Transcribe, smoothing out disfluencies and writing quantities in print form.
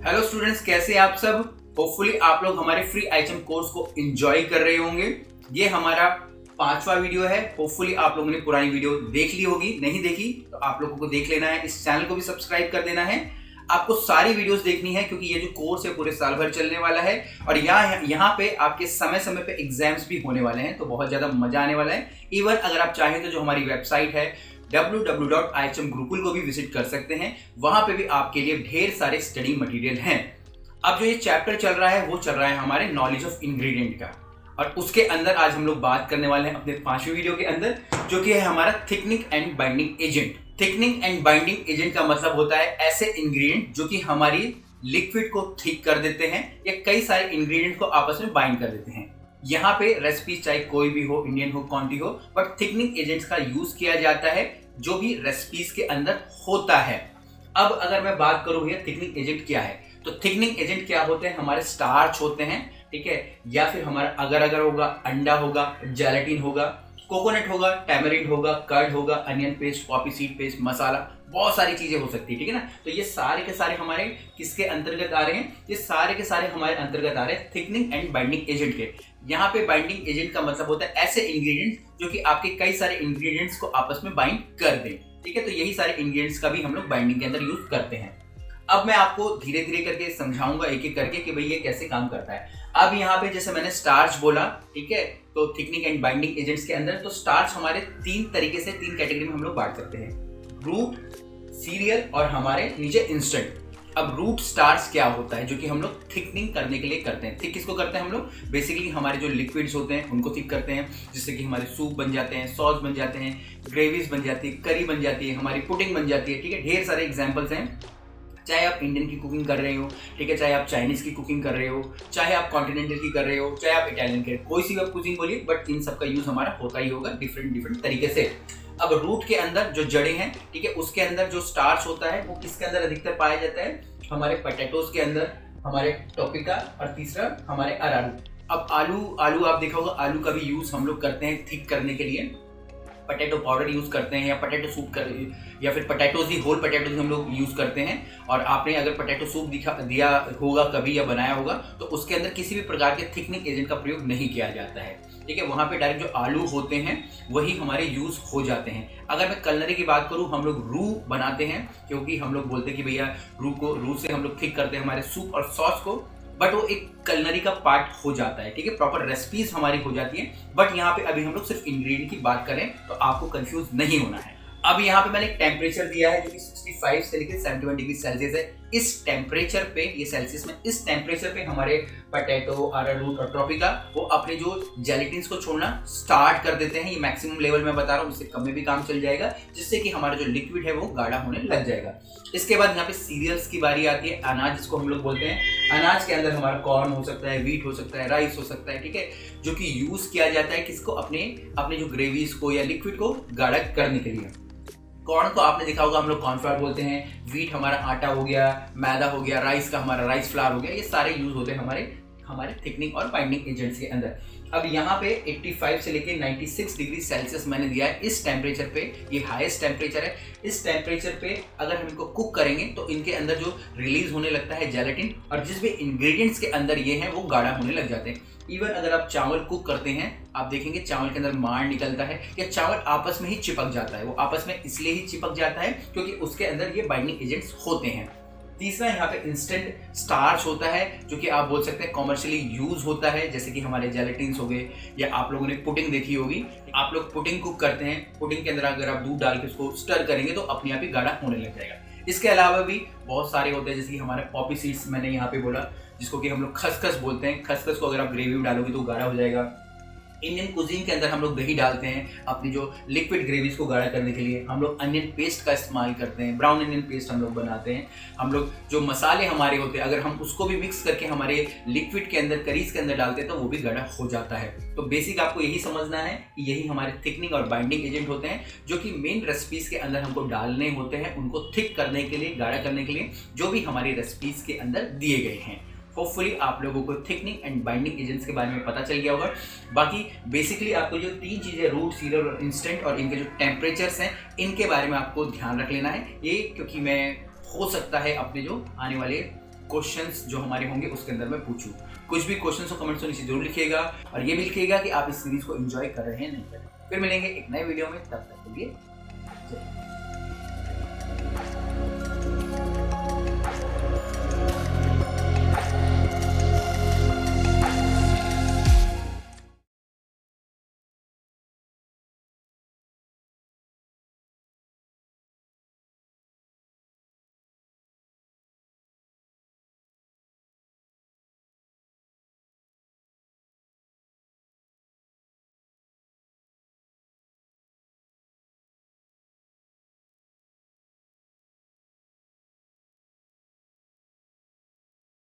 Hello students, कैसे हैं आप सब। होपफुली आप लोग हमारे फ्री आईएचएम कोर्स को एंजॉय कर रहे होंगे। ये हमारा 5वां वीडियो है। होपफुली आप लोगों ने पुरानी वीडियो देख ली होगी, नहीं देखी तो आप लोगों को देख लेना है। इस चैनल को भी सब्सक्राइब कर देना है। आपको सारी वीडियोस देखनी है क्योंकि ये जो कोर्स है पूरे साल भर चलने वाला है और यहाँ पे आपके समय समय पे एग्जाम्स भी होने वाले हैं, तो बहुत ज्यादा मजा आने वाला है। इवन अगर आप चाहें तो जो हमारी वेबसाइट है www.ihmgurukul को भी विजिट कर सकते हैं। वहां पे भी आपके लिए ढेर सारे स्टडी मटेरियल हैं। अब जो ये चैप्टर चल रहा है वो चल रहा है हमारे नॉलेज ऑफ इंग्रेडिएंट का, और उसके अंदर आज हम लोग बात करने वाले हैं अपने 5वें वीडियो के अंदर, जो कि है हमारा thickening and binding agent. Thickening and binding agent का मतलब होता है ऐसे इंग्रेडिएंट जो कि हमारी लिक्विड को थिक कर देते हैं या कई सारे इंग्रेडिएंट को आपस में बाइंड कर देते हैं। यहाँ पे रेसिपी चाहे कोई भी हो, इंडियन हो, कॉन्टी हो, बट थिकनिंग एजेंट्स का यूज किया जाता है जो भी रेसिपीज के अंदर होता है। अब अगर मैं बात करूं भैया थिकनिंग एजेंट क्या है, तो थिकनिंग एजेंट क्या होते हैं, हमारे स्टार्च होते हैं, ठीक है, या फिर हमारा अगर अगर होगा, अंडा होगा, जेलेटिन होगा, कोकोनट होगा, टैमरिंड होगा, कर्ड होगा, onion paste, poppy seed paste, masala, बहुत सारी चीजें हो सकती है, ठीक है ना। तो ये सारे के सारे हमारे किसके अंतर्गत आ रहे हैं, ये सारे के सारे हमारे अंतर्गत आ रहे हैं थिकनिंग एंड बाइंडिंग एजेंट के। यहाँ पे बाइंडिंग एजेंट का मतलब होता है ऐसे इंग्रेडिएंट्स जो कि आपके कई सारे इंग्रेडिएंट्स को आपस में बाइंड कर दें, ठीक है। तो यही सारे इंग्रेडिएंट्स का भी हम लोग बाइंडिंग के अंदर यूज करते हैं। अब मैं आपको धीरे धीरे करके समझाऊंगा एक एक करके कि भाई ये कैसे काम करता है। अब यहाँ पे जैसे मैंने स्टार्च बोला, ठीक है, तो थिकनिंग एंड बाइंडिंग एजेंट्स के अंदर तो स्टार्च हमारे तीन तरीके से, तीन कैटेगरी में हम लोग बांट सकते हैं, रूट, सीरियल और हमारे नीचे इंस्टेंट। अब रूट स्टार्च क्या होता है, जो कि हम लोग थिकनिंग करने के लिए करते हैं। थिक किसको करते हैं हम लोग, बेसिकली हमारे जो लिक्विड्स होते हैं उनको थिक करते हैं, जिससे कि हमारे सूप बन जाते हैं, सॉस बन जाते हैं, ग्रेवीज बन जाती है, करी बन जाती है, हमारी पुडिंग बन जाती है, ठीक है। ढेर सारे एग्जाम्पल्स हैं। चाहे आप इंडियन की कुकिंग कर रहे हो, ठीक है, चाहे आप चाइनीज की कुकिंग कर रहे हो, चाहे आप कॉन्टिनेंटल की कर रहे हो, चाहे आप इटालियन के, कोई सी भी आप कुकिंग बोलिए, बट इन सब का यूज हमारा होता ही होगा डिफरेंट तरीके से। अब रूट के अंदर जो जड़ें हैं, ठीक है, उसके अंदर जो स्टार्च होता है वो किसके अंदर अधिकतर पाया जाता है, हमारे पोटैटोज के अंदर, हमारे टोपिका, और तीसरा हमारे अरारू। अब आलू आप देखा होगा, आलू का भी यूज हम लोग करते हैं थिक करने के लिए। पोटैटो पाउडर यूज करते हैं या पोटैटो सूप या फिर पोटैटोज ही, होल पोटैटोज हम लोग यूज करते हैं। और आपने अगर पोटैटो सूप दिया होगा कभी या बनाया होगा तो उसके अंदर किसी भी प्रकार के थिकनिंग एजेंट का प्रयोग नहीं किया जाता है, ठीक है। वहाँ पे डायरेक्ट जो आलू होते हैं वही हमारे यूज हो जाते हैं। अगर मैं कलनरी की बात करूँ, हम लोग रू बनाते हैं क्योंकि हम लोग बोलते हैं कि भैया रू से हम लोग थिक करते हैं हमारे सूप और सॉस को, बट वो एक कलनरी का पार्ट हो जाता है, ठीक है, प्रॉपर रेसिपीज हमारी हो जाती है। बट यहाँ पे अभी हम लोग सिर्फ इंग्रेडिएंट की बात करें तो आपको कंफ्यूज नहीं होना है। अब यहाँ पे मैंने एक टेम्परेचर दिया है जो कि 65 से लेकर 71 डिग्री सेल्सियस है। इस टेम्परेचर पे, ये सेल्सियस में, इस टेम्परेचर पे हमारे पोटैटो, अरारूट और ट्रोपिका वो अपने जो जेलेटिन्स को छोड़ना स्टार्ट कर देते हैं। ये मैक्सिमम लेवल में बता रहा हूँ, इससे कम में भी काम चल जाएगा, जिससे कि हमारा जो लिक्विड है वो गाढ़ा होने लग जाएगा। इसके बाद यहाँ पे सीरियल्स की बारी आती है, अनाज जिसको हम लोग बोलते हैं। अनाज के अंदर हमारा कॉर्न हो सकता है, व्हीट हो सकता है, राइस हो सकता है, ठीक है, जो कि यूज किया जाता है किसको, अपने जो ग्रेवीज को या लिक्विड को गाढ़ा करने के लिए। कॉर्न को आपने देखा होगा हम लोग कॉर्नफ्लावर बोलते हैं, व्हीट हमारा आटा हो गया, मैदा हो गया, राइस का हमारा राइस फ्लावर हो गया, ये सारे यूज होते हैं हमारे थिकनिंग और बाइंडिंग एजेंट्स के अंदर। अब यहाँ पे 85 से लेके 96 डिग्री सेल्सियस मैंने दिया है इस टेम्परेचर पे, ये हाईएस्ट टेम्परेचर है। इस टेम्परेचर पे अगर हम इनको कुक करेंगे तो इनके अंदर जो रिलीज होने लगता है जेलेटिन, और जिस भी इंग्रेडिएंट्स के अंदर ये हैं वो गाढ़ा होने लग जाते हैं। इवन अगर आप चावल कुक करते हैं, आप देखेंगे चावल के अंदर मार निकलता है या चावल आपस में ही चिपक जाता है। वो आपस में इसलिए ही चिपक जाता है क्योंकि उसके अंदर ये बाइंडिंग एजेंट्स होते हैं। तीसरा यहाँ पे इंस्टेंट स्टार्च होता है, जो कि आप बोल सकते हैं कॉमर्शियली यूज होता है, जैसे कि हमारे जेलेटिन्स हो गए, या आप लोगों ने पुडिंग देखी होगी, आप लोग पुडिंग कुक करते हैं, पुडिंग के अंदर अगर आप दूध डाल के उसको स्टर करेंगे तो अपने आप ही गाढ़ा होने लग जाएगा। इसके अलावा भी बहुत सारे होते हैं, जैसे कि हमारे पॉपी सीड्स मैंने यहाँ पे बोला, जिसको कि हम लोग खसखस बोलते हैं। खसखस को अगर आप ग्रेवी में डालोगे तो गाढ़ा हो जाएगा। इंडियन कुजीन के अंदर हम लोग दही डालते हैं अपनी जो लिक्विड ग्रेवीज को गाढ़ा करने के लिए। हम लोग अनियन पेस्ट का इस्तेमाल करते हैं, ब्राउन अनियन पेस्ट हम लोग बनाते हैं। हम लोग जो मसाले हमारे होते हैं अगर हम उसको भी मिक्स करके हमारे लिक्विड के अंदर, करीज के अंदर डालते हैं तो वो भी गाढ़ा हो जाता है। तो बेसिक आपको यही समझना है कि यही हमारे थिकनिंग और बाइंडिंग एजेंट होते हैं, जो कि मेन रेसिपीज के अंदर हमको डालने होते हैं, उनको थिक करने के लिए, गाढ़ा करने के लिए, जो भी हमारी रेसिपीज के अंदर दिए गए हैं। होपफुली आप लोगों को थिकनिंग एंड बाइंडिंग एजेंट्स के बारे में पता चल गया होगा। बाकी बेसिकली आपको जो तीन चीज़ें, रूट, सीरियल और इंस्टेंट, और इनके जो टेम्परेचर्स हैं, इनके बारे में आपको ध्यान रख लेना है। ये क्योंकि मैं हो सकता है अपने जो आने वाले क्वेश्चंस जो हमारे होंगे उसके अंदर मैं पूछूं। कुछ भी क्वेश्चंस हो कमेंट्स में नीचे जरूर लिखिएगा और ये भी लिखिएगा कि आप इस सीरीज को एंजॉय कर रहे हैं नहीं कर रहे हैं। फिर मिलेंगे एक नए वीडियो में, तब तक के लिए